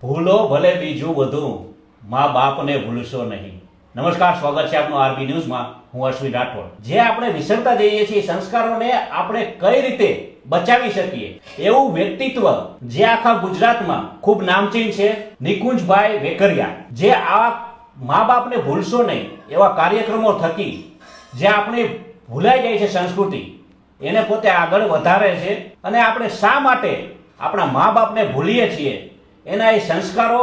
ભૂલો ભલે બીજું બધું, મા બાપને ભૂલશો નહીં. નમસ્કાર, સ્વાગત છે આપનું આરબી ન્યૂઝમાં. હું અશ્વિન રાઠોડ. જે આપણે વિસરતા જઈએ છીએ સંસ્કારોને આપણે કઈ રીતે બચાવી શકીએ એવું વ્યક્તિત્વ જે આખા ગુજરાતમાં ખૂબ નામચીન છે, નિકુંજભાઈ વેકરિયા, જે આ મા બાપને ભૂલશો નહીં એવા કાર્યક્રમો થકી જે આપણે ભૂલાઈ જાય છે સંસ્કૃતિ, એને પોતે આગળ વધારે છે. અને આપણે શા માટે આપણા મા બાપને ભૂલીએ છીએ એના એ સંસ્કારો,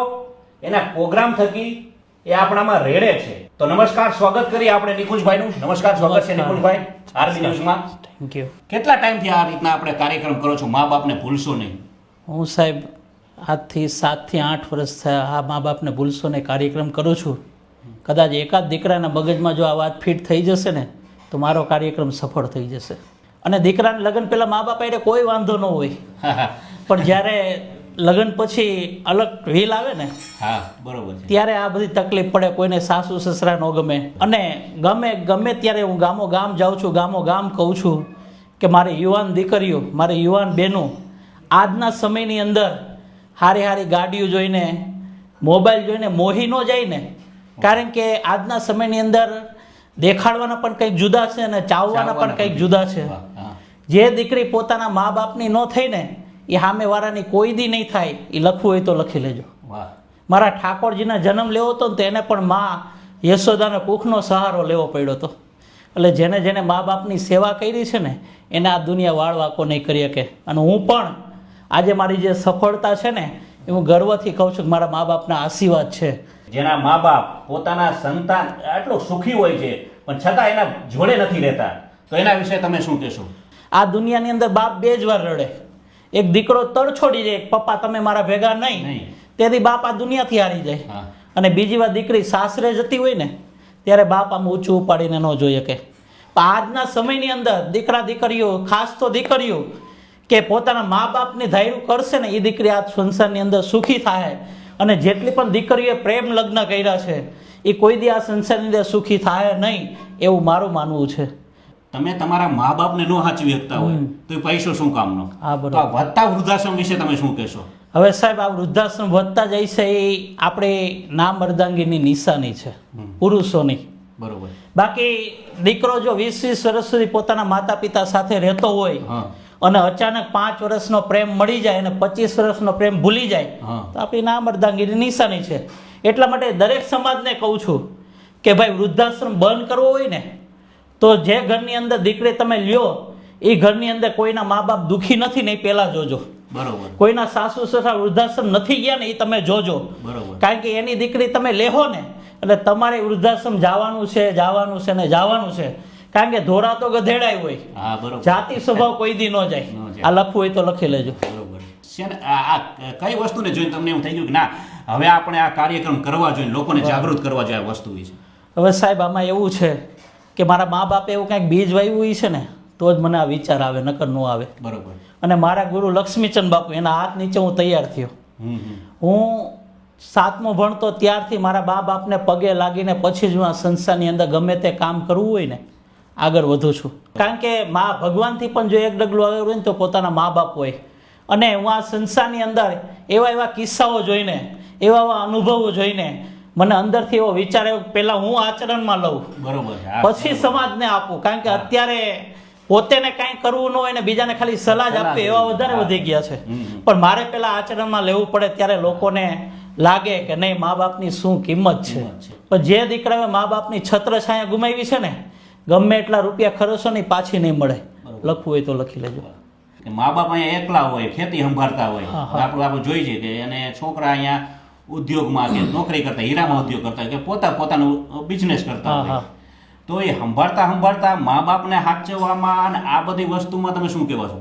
એના પ્રોગ્રામ થકી એ આપણામાં રેડે છે. તો નમસ્કાર, સ્વાગત કરીએ આપણે નિકુંજભાઈનું. નમસ્કાર, સ્વાગત છે નિકુંજભાઈ આરબી ન્યૂઝમાં. Thank you. કેટલા ટાઈમથી આ રીતના આપણે કાર્યક્રમ કરો છો મા બાપને ભૂલશો નહીં? હું સાહેબ આજથી 7 થી 8 વર્ષ થયા આ મા બાપને ભૂલશો ને કાર્યક્રમ કરું છું. કદાચ એકાદ દીકરાના મગજમાં જો આ વાત ફિટ થઈ જશે ને તો મારો કાર્યક્રમ સફળ થઈ જશે. અને દીકરાને લગ્ન પહેલાં મા બાપ એટલે કોઈ વાંધો ન હોય, પણ જ્યારે લગ્ન પછી અલગ વ્હીલ આવે ને, હા બરોબર છે, ત્યારે આ બધી તકલીફ પડે. કોઈને સાસુ સસરા ન ગમે, અને ગમે ત્યારે હું ગામ જાઉં છું, ગામ કહું છું કે મારી યુવાન દીકરીઓ, મારી યુવાન બહેનો આજના સમયની અંદર હારી ગાડીઓ જોઈને, મોબાઈલ જોઈને મોહી ન જાય ને. કારણ કે આજના સમયની અંદર દેખાડવાના પણ કંઈક જુદા છે અને ચાવવાના પણ કંઈક જુદા છે. જે દીકરી પોતાના મા બાપની ન થઈ ને એ સામેવાળાની કોઈ દી નહીં થાય. એ લખવું હોય તો લખી લેજો. મારા ઠાકોરજીના જન્મ લેવો હતો ને તો એને પણ મા યશોદાના કુખનો સહારો લેવો પડ્યો હતો. એટલે જેને મા બાપની સેવા કરી છે ને એને આ દુનિયા વાળવાકો નહીં કરી શકે. અને હું પણ આજે મારી જે સફળતા છે ને એ હું ગર્વથી કહું છું કે મારા મા બાપના આશીર્વાદ છે. જેના મા બાપ પોતાના સંતાન આટલું સુખી હોય છે પણ છતાં એના જોડે નથી રહેતા, તો એના વિશે તમે શું કહેશો? આ દુનિયાની અંદર બાપ બે જ વાર રડે. એક દીકરો તડ છોડી જાય, પપ્પા તમે મારા ભેગા નહીં, તેથી બાપ આ દુનિયાથી હારી જાય. અને બીજી વાર દીકરી સાસરે જતી હોય ને ત્યારે બાપ આમ ઊંચું ઉપાડીને ન જોઈ શકે. આજના સમયની અંદર દીકરા દીકરીઓ, ખાસ તો દીકરીઓ કે પોતાના મા બાપની ધાર્યું કરશે ને એ દીકરી આ સંસારની અંદર સુખી થાય. અને જેટલી પણ દીકરીઓએ પ્રેમ લગ્ન કર્યા છે એ કોઈ દી આ સંસારની અંદર સુખી થાય નહીં એવું મારું માનવું છે. તમે તમારા મા બાપને ન સાચવી શકતા હોય તો એ પૈસો શું કામનો? તો આ વધતા વૃદ્ધાશ્રમ વિશે તમે શું કહેશો? હવે સાહેબ આ વૃદ્ધાશ્રમ વધતા જાય છે એ આપણે નામર્દાંગીની નિશાની છે, પુરુષોની. બરોબર. બાકી દીકરો જો 20 વર્ષ સુધી પોતાના માતા પિતા સાથે રહેતો હોય અને અચાનક 5 વર્ષનો પ્રેમ મળી જાય અને 25 વર્ષનો પ્રેમ ભૂલી જાય તો આપણી નામર્દાંગીની નિશાની છે. એટલા માટે દરેક સમાજને કહું છું કે ભાઈ વૃદ્ધાશ્રમ બંધ કરવો હોય ને તો જે ઘરની અંદર દીકરી તમે લ્યો એ ઘરની અંદર કોઈના મા બાપ દુઃખી નથી ને એ પહેલા જોજો. બરોબર. કોઈના સાસુ સસરા વૃદ્ધાશ્રમ નથી ગયા ને એ તમે જોજો. બરોબર. કારણ કે એની દીકરી તમે લેહો ને એટલે તમારે વૃદ્ધાશ્રમ જવાનું છે. કારણ કે ધોરા તો ગધેડાય હોય. હા બરોબર. જાતિ સ્વભાવ કોઈ દી ન જાય. આ લખવું હોય તો લખી લેજો. બરોબર. આ કઈ વસ્તુને જોઈને તમને એમ થઈ ગયું કે ના હવે આપણે આ કાર્યક્રમ કરવા જોઈએ, લોકોને જાગૃત કરવા જોઈએ આ વસ્તુ વિશે? હવે સાહેબ આમાં એવું છે કે મારા મા બાપે એવું કંઈક બીજ વાવ્યું છે ને તો જ મને આ વિચાર આવે, નકર ન આવે. બરોબર. અને મારા ગુરુ લક્ષ્મીચંદ બાપુ એના હાથ નીચે હું તૈયાર થયો. હું 7મું ભણતો ત્યારથી મારા મા બાપને પગે લાગીને પછી જ હું આ સંસ્થાની અંદર ગમે તે કામ કરવું હોય ને આગળ વધું છું. કારણ કે ભગવાનથી પણ જો એક ડગલું આગળ હોય ને તો પોતાના મા બાપ હોય. અને હું આ સંસ્થાની અંદર એવા કિસ્સાઓ જોઈને, એવા અનુભવો જોઈને મને અંદરથી એવો વિચાર આવ્યો પહેલાં હું આચરણમાં લઉં, બરોબર, પછી સમાજને આપું. કારણ કે અત્યારે પોતેને કાંઈ કરવું ન હોય ને બીજાને ખાલી સલાહ જ આપવી એવા વધારે વધી ગયા છે. પણ મારે પહેલાં આચરણમાં લેવું પડે ત્યારે લોકોને લાગે કે નહીં મા બાપની શું કિંમત છે. પણ જે દીકરાએ મા બાપની છત્રછાયા ગુમાવી છે ને ગમે એટલા રૂપિયા ખર્ચો નહીં પાછી નહીં મળે. લખવું હોય તો લખી લેજો. મા બાપ અહીંયા એકલા હોય, ખેતી સંભાળતા હોય, આપણે જોઈ છે કે અને છોકરા અહીંયા ઉદ્યોગમાં કે નોકરી કરતા, હીરામાં ઉદ્યોગ કરતા હોય કે પોતાનું બિઝનેસ કરતા હોય, તો એ સંભાળતા મા બાપને સાચવવામાં અને આ બધી વસ્તુમાં તમે શું કહેવા છો?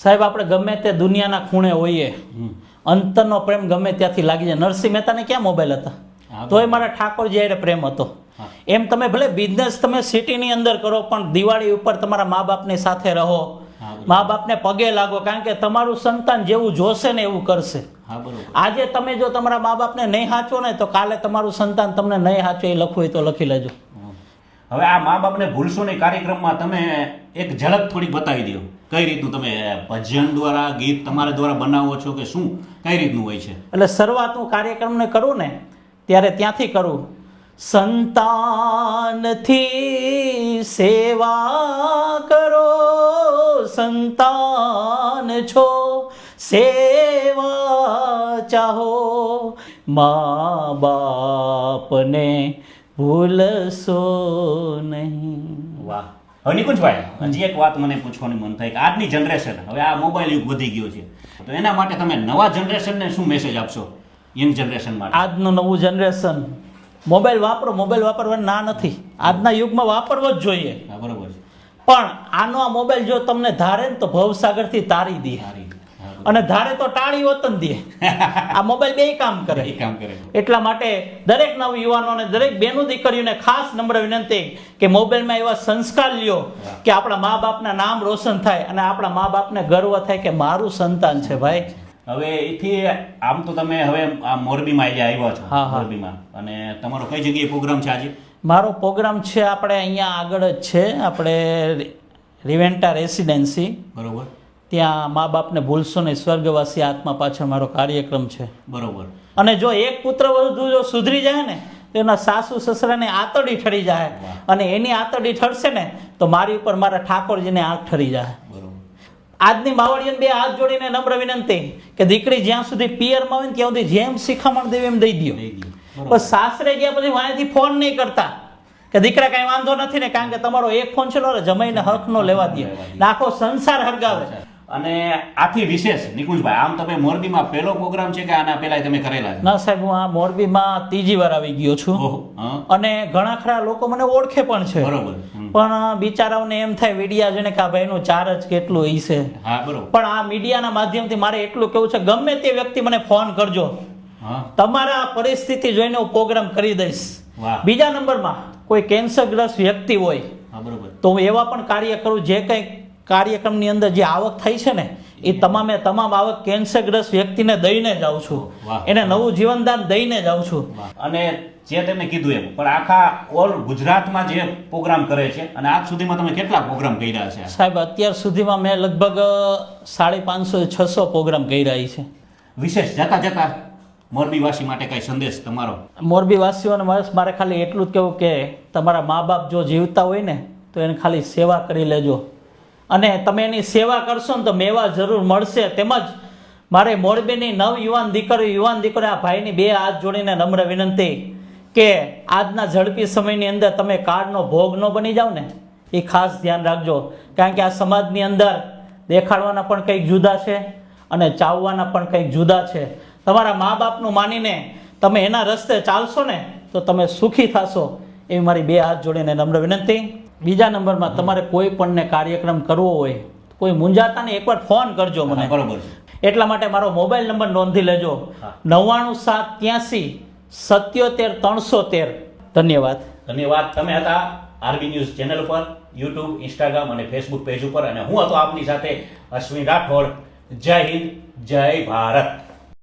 સાહેબ આપણે ગમે તે દુનિયાના ખૂણે હોઈએ, અંતરનો પ્રેમ ગમે ત્યાંથી લાગી જાય. નરસિંહ મહેતાને ક્યાં મોબાઈલ હતા તોય મારા ઠાકોરજી હારે પ્રેમ હતો. એમ તમે ભલે બિઝનેસ તમે સિટીની અંદર કરો પણ દિવાળી ઉપર તમારા મા બાપની સાથે રહો, મા બાપને પગે લાગો. કારણ કે તમારું સંતાન જેવું જોશે ને એવું કરશે. આજે તમે જો તમારા મા બાપને નહીં સાચવો ને તો કાલે તમારું સંતાન તમને નહીં સાચવે. એ લખવું હોય તો લખી લેજો. હવે આ મા બાપને ભૂલશો નહીં કાર્યક્રમમાં તમે એક ઝલક થોડી બતાવી દો કઈ રીતનું તમે ભજન દ્વારા ગીત તમારા દ્વારા બનાવો છો કે શું કઈ રીતનું હોય છે? એટલે શરૂઆત હું કાર્યક્રમને કરું ને ત્યારે ત્યાંથી કરું. સંતાનથી સેવા કરો, સંતાન છો સેવા ચાહો, મા બાપને ભૂલશો નહીં. વાહ. હવે નિકુંજભાઈ, હજી એક વાત મને પૂછવાનું મન થાય કે આજની જનરેશન, હવે આ મોબાઈલ યુગ વધી ગયો છે, તો એના માટે તમે નવા જનરેશનને શું મેસેજ આપશો? યંગ જનરેશન માટે. આજનું નવું જનરેશન મોબાઈલ વાપરો, મોબાઈલ વાપરવા ના નથી, આજના યુગમાં વાપરવો જ જોઈએ. હા, બરોબર છે. પણ આનો આ મોબાઈલ જો તમને ધારે ને તો ભવસાગરથી તારી દે, અને ધારે તો ટાળી વતન દે. આ મોબાઈલ બે કામ કરે. એ કામ કરે. એટલા માટે દરેક નવ યુવાનોને, દરેક બેનો દીકરીઓને ખાસ નમ્ર વિનંતી કે મોબાઈલમાં એવા સંસ્કાર લ્યો કે આપણા મા બાપના નામ રોશન થાય અને આપણા મા બાપને ગર્વ થાય કે મારું સંતાન છે ભાઈ. હવે એથી આમ તો તમે હવે આ મોરબીમાં આવ્યા છો. હા, હા. મોરબીમાં. અને તમારો કઈ જગ્યાએ પ્રોગ્રામ છે આજે? મારો પ્રોગ્રામ છે આપણે અહીંયા આગળ જ છે, આપણે રિવેન્ટા રેસિડેન્સી, બરોબર. ત્યાં મા બાપને ભૂલશો નહીં, સ્વર્ગવાસી આત્મા પાછળ મારો કાર્યક્રમ છે. બરોબર. અને જો એક પુત્ર વધુ જો સુધરી જાય ને તો એના સાસુ સસરાને આતરડી ઠરી જાય, અને એની આતરડી ઠરશે ને તો મારી ઉપર મારા ઠાકોરજીને આંખ ઠરી જાય. બરોબર. આજની માવડીઓને બે હાથ જોડીને નમ્ર વિનંતી કે દીકરી જ્યાં સુધી પિયરમાં હોય ને ત્યાં સુધી જેમ શિખામણ દેવી એમ દઈ દો. બસ સાસરે ગયા પછી વાંયથી ફોન નહીં કરતા કે દીકરા કાંઈ વાંધો નથી ને, કારણ કે તમારો એક ફોન છે ને જમાઈને હક નો લેવા દે, આખો સંસાર હરગાવે. અને આથી વિશેષ નિકુંજભાઈ, આમ તમે મોરબીમાં પહેલો પ્રોગ્રામ છે કે આના પહેલા તમે કરેલા છે? ના સાહેબ, હું આ મોરબીમાં ત્રીજી વાર આવી ગયો છું. ઓહો, હા. અને ઘણા ખરા લોકો મને ઓળખે પણ છે. બરોબર. પણ બિચારાઓને એમ થાય વિડિયા જોઈને કે આ ભાઈનું ચાર્જ કેટલું ઈ છે. હા, બરોબર. પણ આ મીડિયાના માધ્યમથી મારે એટલું કેવું છે, ગમે તે વ્યક્તિ મને ફોન કરજો, હા. તમારા પરિસ્થિતિ જોઈને હું પ્રોગ્રામ કરી દઈશ. વાહ. બીજા નંબરમાં કોઈ કેન્સરગ્રસ્ત વ્યક્તિ હોય હા, બરોબર. તો હું એવા પણ કાર્ય કરું, જે કંઈ કાર્યક્રમની અંદર જે આવક થઈ છે ને એ તમામે તમામ આવક કેન્સરગ્રસ્ત વ્યક્તિને દઈને જાઉં છું. વાહ. એને નવું જીવનદાન દઈને જાઉં છું. અને જે તમે કીધું એમ, પણ આખા ઓલ ગુજરાતમાં જે પ્રોગ્રામ કરે છે, અને આજ સુધીમાં તમે કેટલા પ્રોગ્રામ કર્યા છે? સાહેબ, અત્યાર સુધીમાં મેં લગભગ 550-600 પ્રોગ્રામ કર્યા છે. વિશેષ જતા જતા મોરબીવાસી માટે કઈ સંદેશ તમારો? મોરબી વાસીઓને મારે ખાલી એટલું જ કહેવું કે તમારા મા બાપ જો જીવતા હોય ને તો એને ખાલી સેવા કરી લેજો, અને તમે એની સેવા કરશો ને તો મેવા જરૂર મળશે. તેમજ મારે મોરબીની નવ યુવાન દીકરીઓ આ ભાઈની બે હાથ જોડીને નમ્ર વિનંતી કે આજના ઝડપી સમયની અંદર તમે કાળનો ભોગ ન બની જાઓ ને, એ ખાસ ધ્યાન રાખજો. કારણ કે આ સમાજની અંદર દેખાડવાના પણ કંઈક જુદા છે અને ચાવવાના પણ કંઈક જુદા છે. તમારા મા બાપનું માનીને તમે એના રસ્તે ચાલશો ને તો તમે સુખી થશો, એવી મારી બે હાથ જોડીને નમ્ર વિનંતી. બીજા નંબરમાં તમારે કોઈ પણને કાર્યક્રમ કરવો હોય, કોઈ મૂંઝાતા ને એકવાર ફોન કરજો મને. બરોબર. એટલા માટે મારો મોબાઈલ નંબર નોંધી લેજો, 9973870313. ધન્યવાદ. ધન્યવાદ. તમે હતા આરબી ન્યૂઝ ચેનલ પર, યુટ્યુબ, ઇન્સ્ટાગ્રામ અને ફેસબુક પેજ ઉપર, અને હું હતો આપની સાથે અશ્વિન રાઠોડ. જય હિન્દ, જય ભારત.